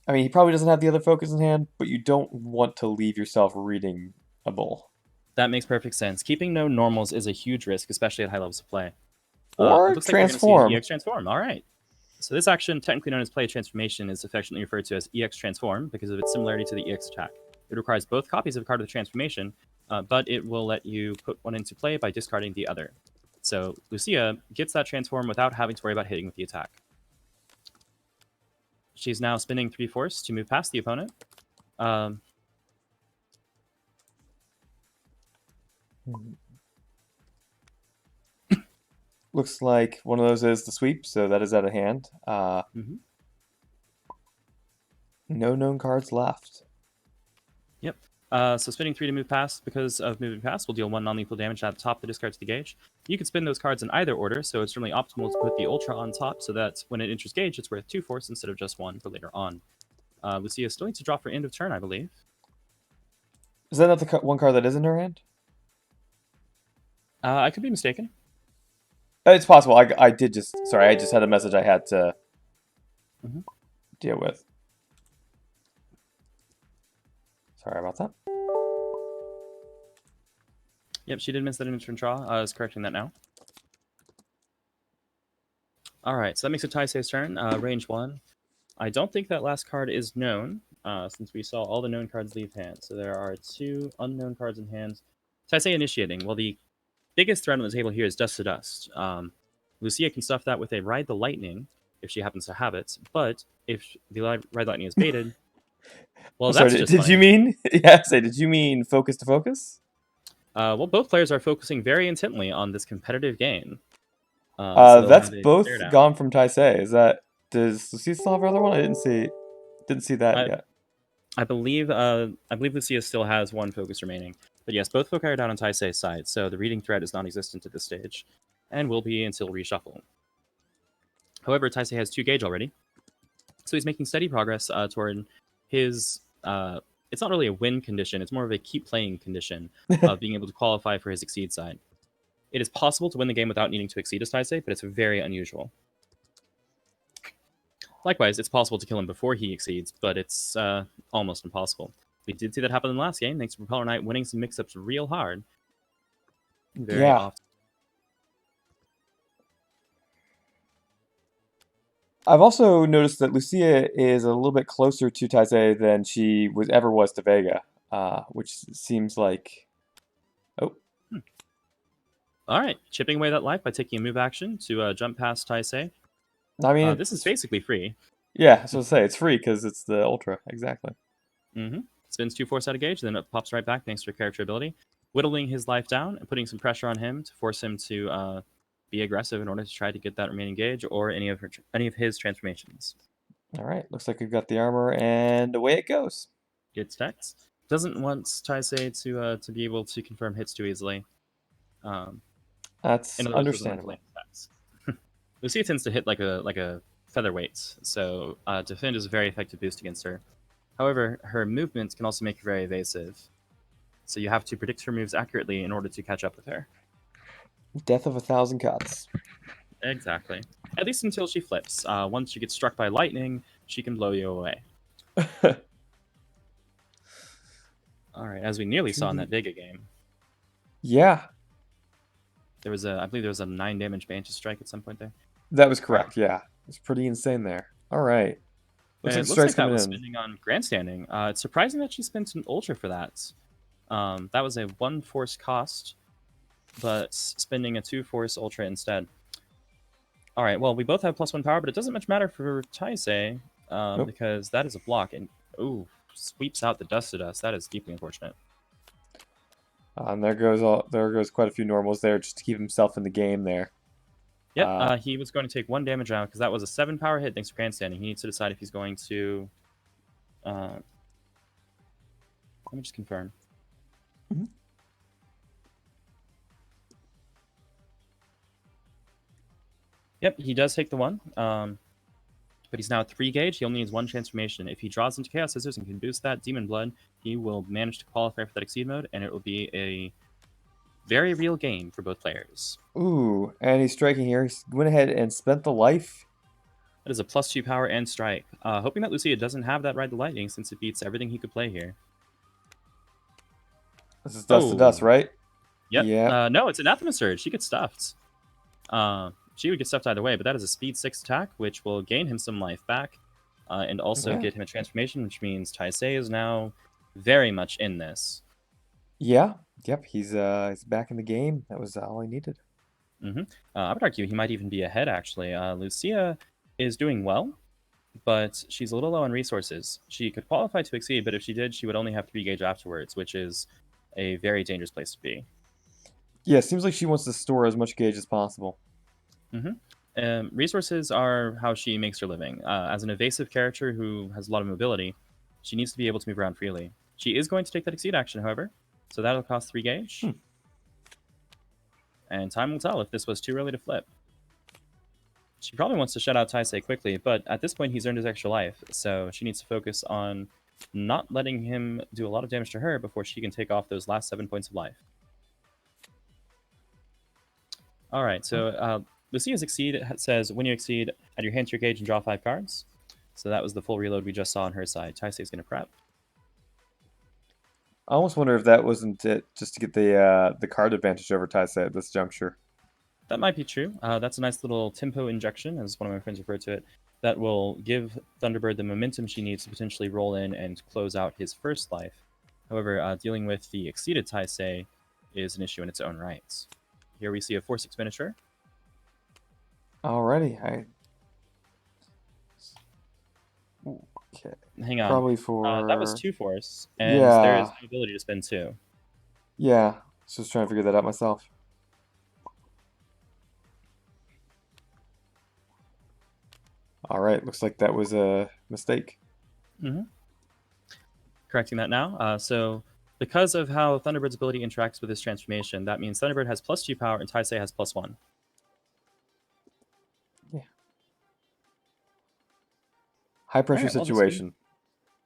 I mean, he probably doesn't have the other focus in hand, but you don't want to leave yourself readingable. That makes perfect sense. Keeping no normals is a huge risk, especially at high levels of play. Or transform. EX Transform. All right. So this action, technically known as Play Transformation, is affectionately referred to as EX Transform because of its similarity to the EX attack. It requires both copies of a card of the transformation, but it will let you put one into play by discarding the other. So Luciya gets that transform without having to worry about hitting with the attack. She's now spinning 3 force to move past the opponent. Um, Looks like one of those is the sweep, so that is out of hand. mhm. No known cards left. Yep. So spinning 3 to move past because of moving past will deal 1 non-lethal damage at the top of the discard to the gauge. You can spin those cards in either order, so it's certainly optimal to put the Ultra on top so that when it enters gauge, it's worth 2 force instead of just 1 for later on. Luciya still needs to draw for end of turn, I believe. Is that not the one card that is in her hand? I could be mistaken. It's possible. I did just... Sorry, I just had a message I had to deal with. Sorry about that. Yep, she did miss that end of turn draw. I was correcting that now. Alright, so that makes it Taisei's turn. Range 1. I don't think that last card is known, since we saw all the known cards leave hand. So there are 2 unknown cards in hand. Taisei initiating. Well, the biggest threat on the table here is Dust to Dust. Luciya can stuff that with a Ride the Lightning, if she happens to have it. But if the Ride the Lightning is baited, well, that's Sorry, just did funny. you mean... Yeah, say, did you mean focus to focus? Well, both players are focusing very intently on this competitive game. So they'll That's have a both stare down. gone from Taisei. Is that... Does Lucia still have her other one? I didn't see that yet. I believe Luciya still has 1 focus remaining. But yes, both foci are down on Taisei's side, so the reading threat is non-existent at this stage, and will be until reshuffle. However, Taisei has 2 gauge already, so he's making steady progress toward his... it's not really a win condition, it's more of a keep playing condition of being able to qualify for his Exceed side. It is possible to win the game without needing to exceed as Taisei, but it's very unusual. Likewise, it's possible to kill him before he exceeds, but it's almost impossible. We did see that happen in the last game, thanks to Propeller Knight winning some mix-ups real hard. Very often. I've also noticed that Lucia is a little bit closer to Taisei than she ever was to Vega, which seems like... Oh. Alright, chipping away that life by taking a move action to jump past Taisei. I mean, this is basically free. Yeah, so to say, it's free because it's the Ultra, exactly. Spins 2 force out of gauge, then it pops right back thanks to a character ability, whittling his life down and putting some pressure on him to force him to be aggressive in order to try to get that remaining gauge or any of his transformations. Alright, looks like we've got the armor, and away it goes. Gets text. Doesn't want Taisei to be able to confirm hits too easily. That's understandable. Luciya tends to hit like a featherweight, so defend is a very effective boost against her. However, her movements can also make her very evasive, so you have to predict her moves accurately in order to catch up with her. Death of 1,000 cuts. Exactly. At least until she flips. Once she gets struck by lightning, she can blow you away. Alright, as we nearly saw in that Vega game. Yeah. I believe there was a 9 damage Banshee strike at some point there. That was correct, yeah. It's pretty insane there. Alright. Looks like that was spending on grandstanding. It's surprising that she spent an Ultra for that. That was a 1 force cost, but spending a 2 force Ultra instead. Alright, well, we both have +1 power, but it doesn't much matter for Taisei, because that is a block, and sweeps out the Dust to Dust. That is deeply unfortunate. And there goes quite a few normals there just to keep himself in the game there. Yep, he was going to take 1 damage out because that was a 7 power hit thanks to grandstanding. He needs to decide if he's going to... let me just confirm. Yep, he does take the 1. But he's now at 3 gauge. He only needs 1 transformation. If he draws into Chaos Scissors and can boost that Demon Blood, he will manage to qualify for that Exceed mode, and it will be a very real game for both players. Ooh, and he's striking here. He went ahead and spent the life. That is a +2 power and strike. Hoping that Luciya doesn't have that Ride the Lightning since it beats everything he could play here. This is Dust to Dust, right? Yep. Yeah. No, it's Anathema Surge. She gets stuffed. She would get stuffed either way, but that is a speed 6 attack, which will gain him some life back, and also get him a transformation, which means Taisei is now very much in this. Yeah. Yep. He's back in the game. That was all he needed. I would argue he might even be ahead, actually. Luciya is doing well. but she's a little low on resources. She could qualify to exceed, but if she did, she would only have 3 gauge afterwards, which is a very dangerous place to be. Yeah, it seems like she wants to store as much gauge as possible. Resources are how she makes her living. As an evasive character who has a lot of mobility, she needs to be able to move around freely. She is going to take that exceed action, however, so that'll cost 3 gauge. And time will tell if this was too early to flip. She probably wants to shut out Taisei quickly, but at this point he's earned his extra life, so she needs to focus on not letting him do a lot of damage to her before she can take off those last 7 points of life. Alright, so Lucia's exceed says when you exceed, add your hand to your gauge and draw 5 cards. So that was the full reload we just saw on her side. Taisei's going to prep. I almost wonder if that wasn't it, just to get the card advantage over Taisei at this juncture. That might be true. That's a nice little tempo injection, as one of my friends referred to it, that will give Thunderbird the momentum she needs to potentially roll in and close out his first life. However, dealing with the exceeded Taisei is an issue in its own right. Here we see a 4/6 miniature. Alrighty, okay. Hang on. Probably for that was 2 force, and Yeah. there is the ability to spend 2. Yeah, just trying to figure that out myself. All right, looks like that was a mistake. Correcting that now. So because of how Thunderbird's ability interacts with his transformation, that means Thunderbird has +2 power and Taisei has +1. Yeah. High pressure Alright, well, situation.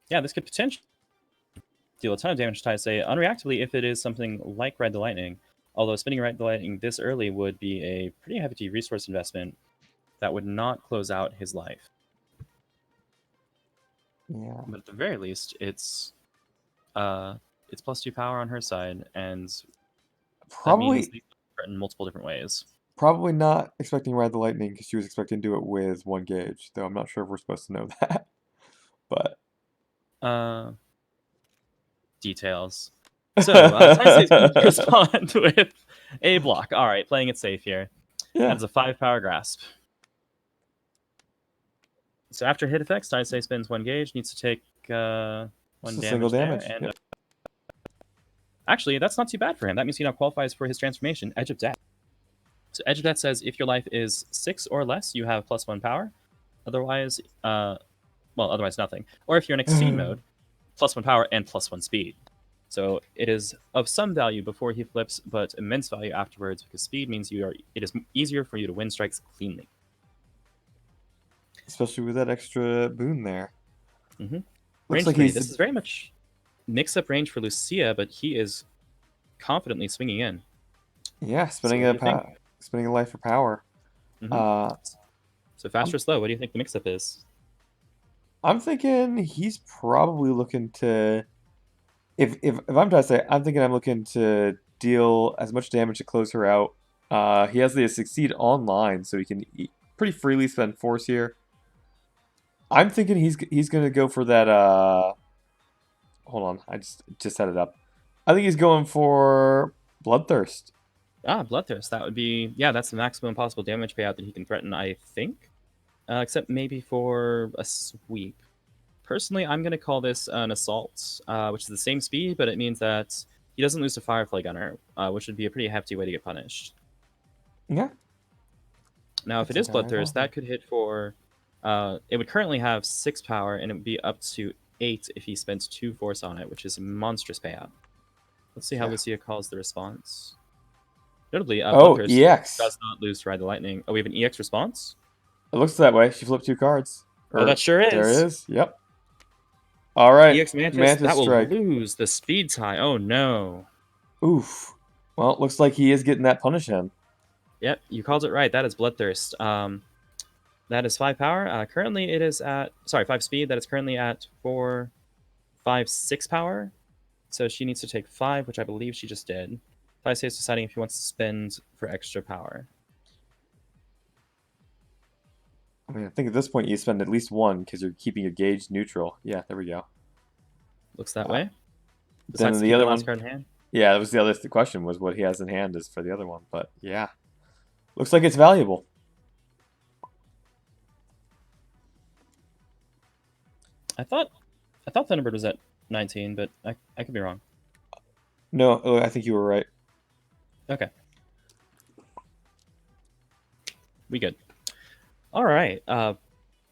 this could potentially deal a ton of damage to Taisei unreactively if it is something like Ride the Lightning. Although spinning Ride the Lightning this early would be a pretty hefty resource investment that would not close out his life. Yeah. But at the very least, it's +2 power on her side, and that means Probably in multiple different ways. probably not expecting Ride the Lightning because she was expecting to do it with 1 gauge, though I'm not sure if we're supposed to know that. But Details. So Taisei's going to respond with a block. All right, playing it safe here. yeah, That's a 5 power grasp. So after hit effects, Taisei spends 1 gauge, needs to take 1 just a damage. single there, damage. and Yep. actually, that's not too bad for him. That means he now qualifies for his transformation, Edge of Death. So Edge of Death says if your life is 6 or less, you have +1 power. Otherwise, otherwise nothing. Or if you're in exceed mode, +1 power and +1 speed. So it is of some value before he flips, but immense value afterwards because speed means it is easier for you to win strikes cleanly. Especially with that extra boon there. Looks Looks range like 3. he's This is very much mix-up range for Luciya, but he is confidently swinging in. yeah, spinning what do you think? spinning a life for power. So fast or slow, what do you think the mix-up is? I'm thinking he's probably looking to. If I'm trying to say, I'm thinking I'm looking to deal as much damage to close her out. He has the succeed online, so he can pretty freely spend force here. I'm thinking he's gonna go for that. Hold on, I just set it up. I think he's going for Bloodthirst. Bloodthirst. That would be that's the maximum possible damage payout that he can threaten, I think. Except maybe for a sweep. Personally, I'm going to call this an assault, which is the same speed, but it means that he doesn't lose to Firefly Gunner, which would be a pretty hefty way to get punished. Yeah. Now, if it is Bloodthirst, that could hit for... it would currently have 6 power, and it would be up to 8 if he spends 2 force on it, which is a monstrous payout. Let's see how Luciya calls the response. Notably, Bloodthirst EX does not lose to Ride the Lightning. Oh, we have an EX response? It looks that way. She flipped 2 cards. Oh, that sure is. There it is. Yep. All right. EX Mantis, that Strike. will lose the speed tie. Oh, no. Oof. Well, it looks like he is getting that punish in. Yep, you called it right. That is Bloodthirst. That is 5 power. Currently, it is at... Sorry, 5 speed. That is currently at 4, 5, 6 power. So she needs to take 5, which I believe she just did. Taisei is deciding if he wants to spend for extra power. I mean, I think at this point you spend at least 1 because you're keeping your gauge neutral. Yeah, there we go. Looks that way. Then the other one. Card in hand. Yeah, that was the other question was what he has in hand is for the other one. But yeah, looks like it's valuable. I thought Thunderbird was at 19, but I could be wrong. No, I think you were right. Okay. We good. All right.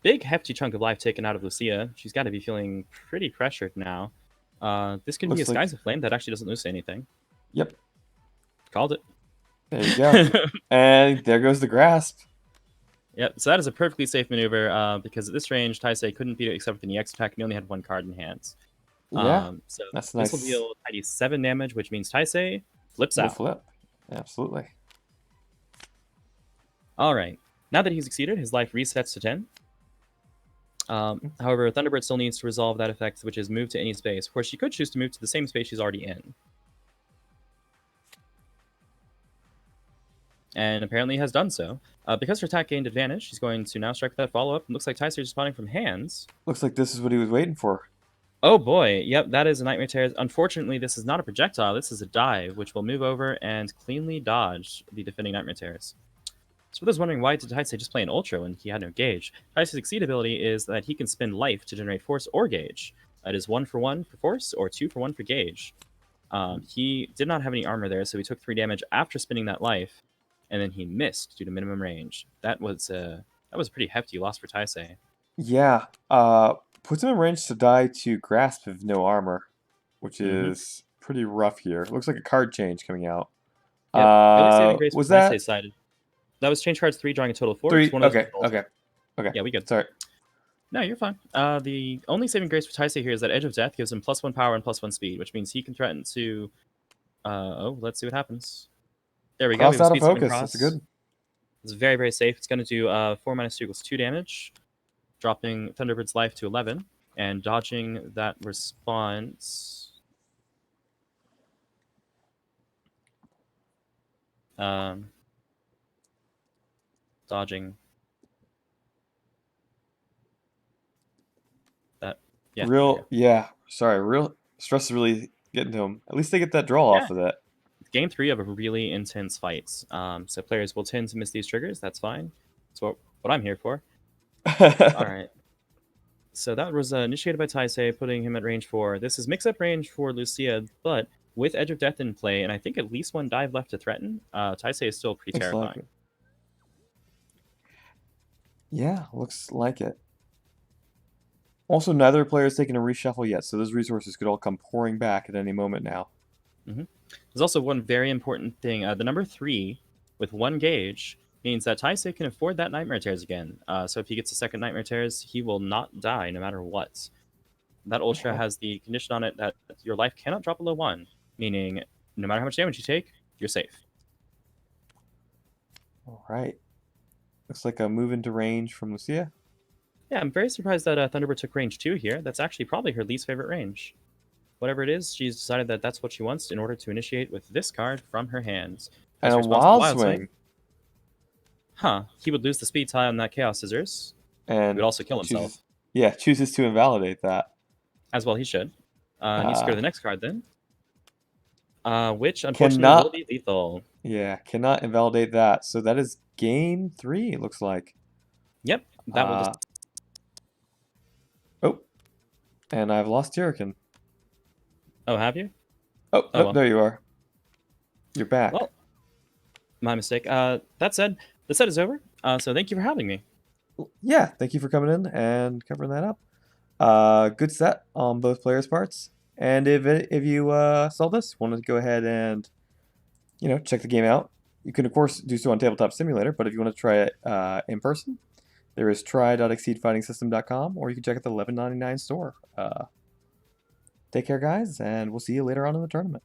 Big hefty chunk of life taken out of Luciya. She's got to be feeling pretty pressured now. This can be a Looks like- Skies of Flame that actually doesn't lose anything. Yep. Called it. There you go. And there goes the grasp. Yep, so that is a perfectly safe maneuver because at this range, Taisei couldn't beat it except with an EX attack, and he only had one card in hand. Yeah, So that's this will nice. deal tidy 7 damage, which means Taisei flips Will out. flip. Absolutely. All right. Now that he's succeeded, his life resets to 10. However, Thunderbird still needs to resolve that effect, which is move to any space, where she could choose to move to the same space she's already in. And apparently has done so. Because her attack gained advantage, she's going to now strike with that follow-up. Looks like Taisei is responding from hands. Looks like this is what he was waiting for. Oh boy, yep, that is a Nightmare Tears. Unfortunately, this is not a projectile, this is a dive, which will move over and cleanly dodge the defending Nightmare Tears. So for those wondering why did Taisei just play an Ultra when he had no gauge, Taisei's Exceed ability is that he can spend life to generate force or gauge. That is 1 for 1 for force or 2 for 1 for gauge. He did not have any armor there, so he took 3 damage after spending that life, and then he missed due to minimum range. That was a pretty hefty loss for Taisei. Yeah. Puts him in range to die to grasp with no armor, which is pretty rough here. Looks like a card change coming out. Yep. Early saving grace Was from that Taisei's side. That was change cards 3, drawing a total of 4. 3? It's one of those Okay. Yeah, we good. Sorry. No, you're fine. The only saving grace for Taisei here is that Edge of Death gives him +1 power and +1 speed, which means he can threaten to. Let's see what happens. There we go. Cross We have out of speed summon focus. cross. That's good. It's very, very safe. It's going to do 4 minus 2 equals 2 damage, dropping Thunderbird's life to 11, and dodging that response. Dodging that. Yeah. Real stress is really getting to him. At least they get that draw off of that. Game 3 of a really intense fight. So players will tend to miss these triggers. That's fine. That's what I'm here for. All right. So that was initiated by Taisei, putting him at range 4. This is mix-up range for Luciya, but with Edge of Death in play, and I think at least 1 dive left to threaten, Taisei is still pretty terrifying. Yeah, looks like it. Also, neither player has taken a reshuffle yet, so those resources could all come pouring back at any moment now. There's also one very important thing. The number 3 with 1 gauge means that Taisei can afford that Nightmare Tears again. So if he gets a second Nightmare Tears, he will not die no matter what. That Ultra has the condition on it that your life cannot drop below 1, meaning no matter how much damage you take, you're safe. All right. Looks like a move into range from Luciya. Yeah, I'm very surprised that Thunderbird took range 2 here. That's actually probably her least favorite range. Whatever it is, she's decided that that's what she wants in order to initiate with this card from her hands. And a wild swing. Huh. He would lose the speed tie on that Chaos Scissors. And he would also kill himself. Chooses to invalidate that. As well he should. Needs to go to the next card then. Which, unfortunately, will be lethal. Yeah, cannot invalidate that. So that is game 3, it looks like. Yep. That will just... Oh. And I've lost Hurricane. Oh, have you? Oh, well. There you are. You're back. Well, my mistake. That said, the set is over. So thank you for having me. Yeah, thank you for coming in and covering that up. Good set on both players' parts. And if you saw this, want to go ahead and check the game out, you can of course do so on Tabletop Simulator. But if you want to try it in person, there is try.exceedfightingsystem.com, or you can check out the $11.99 store. Take care, guys, and we'll see you later on in the tournament.